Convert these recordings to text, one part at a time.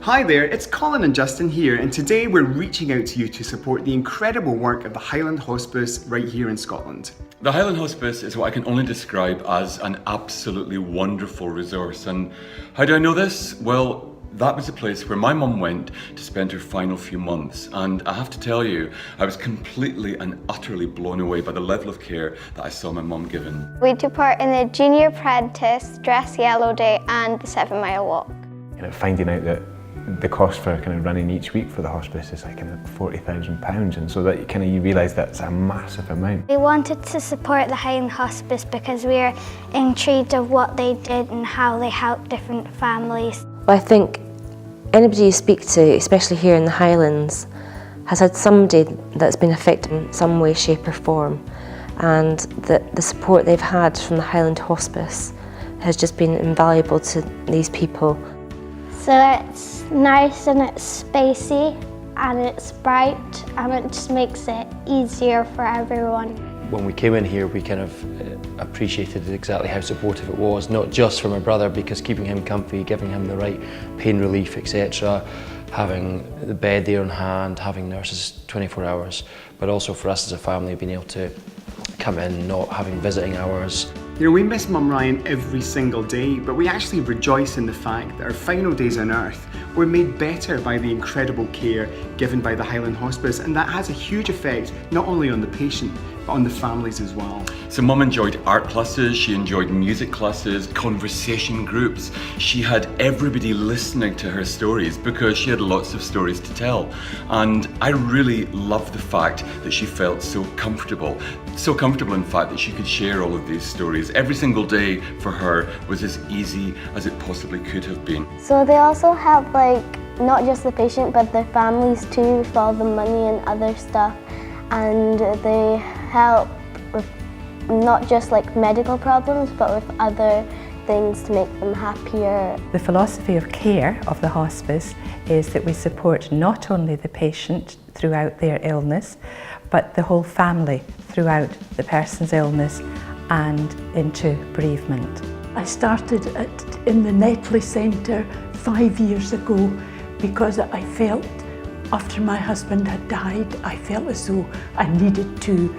Hi there, it's Colin and Justin here, and today we're reaching out to you to support the incredible work of the Highland Hospice right here in Scotland. The Highland Hospice is what I can only describe as an absolutely wonderful resource. And how do I know this? Well, that was the place where my mum went to spend her final few months. And I have to tell you, I was completely and utterly blown away by the level of care that I saw my mum given. We took part in the Junior Apprentice, Dress Yellow Day and the 7 Mile Walk. Finding out that the cost for running each week for the hospice is like £40,000, and so that you realise that's a massive amount. We wanted to support the Highland Hospice because we were intrigued of what they did and how they helped different families. I think anybody you speak to, especially here in the Highlands, has had somebody that's been affected in some way, shape or form, and that the support they've had from the Highland Hospice has just been invaluable to these people. So it's nice and it's spacey and it's bright and it just makes it easier for everyone. When we came in here, we appreciated exactly how supportive it was, not just for my brother, because keeping him comfy, giving him the right pain relief, etc., having the bed there on hand, having nurses 24 hours, but also for us as a family being able to come in, not having visiting hours. You know, we miss Mum Ryan every single day, but we actually rejoice in the fact that our final days on earth were made better by the incredible care given by the Highland Hospice, and that has a huge effect not only on the patient, but on the families as well. So Mum enjoyed art classes, she enjoyed music classes, conversation groups. She had everybody listening to her stories because she had lots of stories to tell. And I really loved the fact that she felt so comfortable in fact that she could share all of these stories. Every single day for her was as easy as it possibly could have been. So they also help not just the patient but their families too with all the money and other stuff, and they help with not just medical problems but with other things to make them happier. The philosophy of care of the hospice is that we support not only the patient throughout their illness but the whole family throughout the person's illness and into bereavement. I started in the Netley Centre 5 years ago because I felt after my husband had died, I felt as though I needed to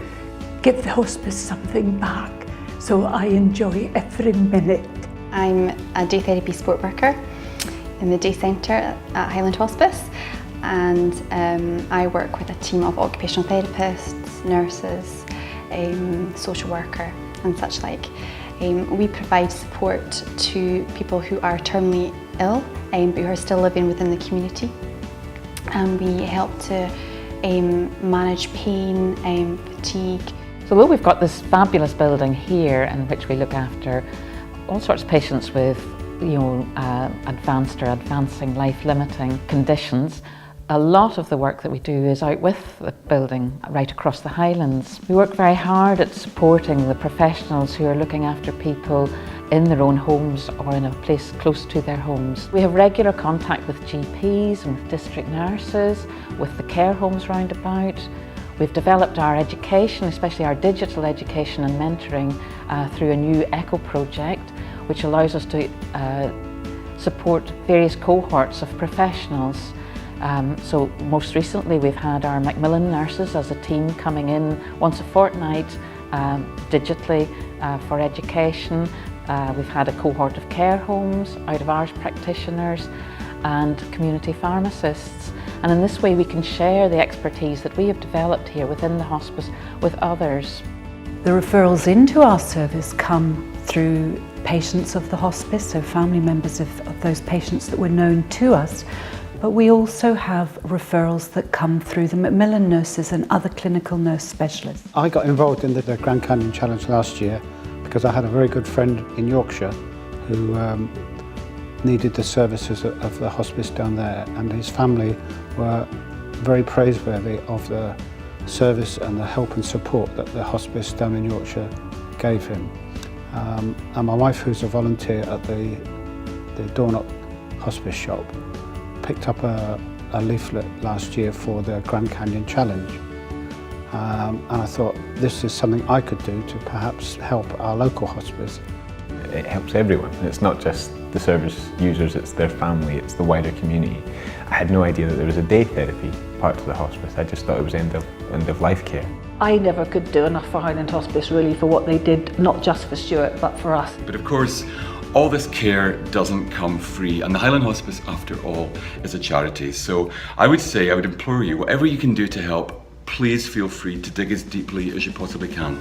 give the hospice something back. So I enjoy every minute. I'm a day therapy support worker in the day centre at Highland Hospice, and I work with a team of occupational therapists, nurses, social worker and such like. We provide support to people who are terminally ill but who are still living within the community. And we help to manage pain, fatigue. So although we've got this fabulous building here in which we look after all sorts of patients with advanced or advancing life-limiting conditions, a lot of the work that we do is out with the building right across the Highlands. We work very hard at supporting the professionals who are looking after people in their own homes or in a place close to their homes. We have regular contact with GPs and with district nurses, with the care homes round about. We've developed our education, especially our digital education and mentoring through a new ECHO project, which allows us to support various cohorts of professionals. So most recently we've had our Macmillan nurses as a team coming in once a fortnight digitally for education. We've had a cohort of care homes, out of hours practitioners and community pharmacists. And in this way we can share the expertise that we have developed here within the hospice with others. The referrals into our service come through patients of the hospice, so family members of those patients that were known to us. But we also have referrals that come through the Macmillan nurses and other clinical nurse specialists. I got involved in the Grand Canyon Challenge last year because I had a very good friend in Yorkshire who needed the services of the hospice down there, and his family were very praiseworthy of the service and the help and support that the hospice down in Yorkshire gave him. And my wife, who's a volunteer at the Dornoch hospice shop, picked up a leaflet last year for the Grand Canyon Challenge. And I thought this is something I could do to perhaps help our local hospice. it helps everyone. It's not just the service users, it's their family, it's the wider community. I had no idea that there was a day therapy part to the hospice. I just thought it was end of life care. I never could do enough for Highland Hospice really for what they did, not just for Stuart but for us. But of course, all this care doesn't come free, and the Highland Hospice, after all, is a charity. So I would implore you, whatever you can do to help, please feel free to dig as deeply as you possibly can.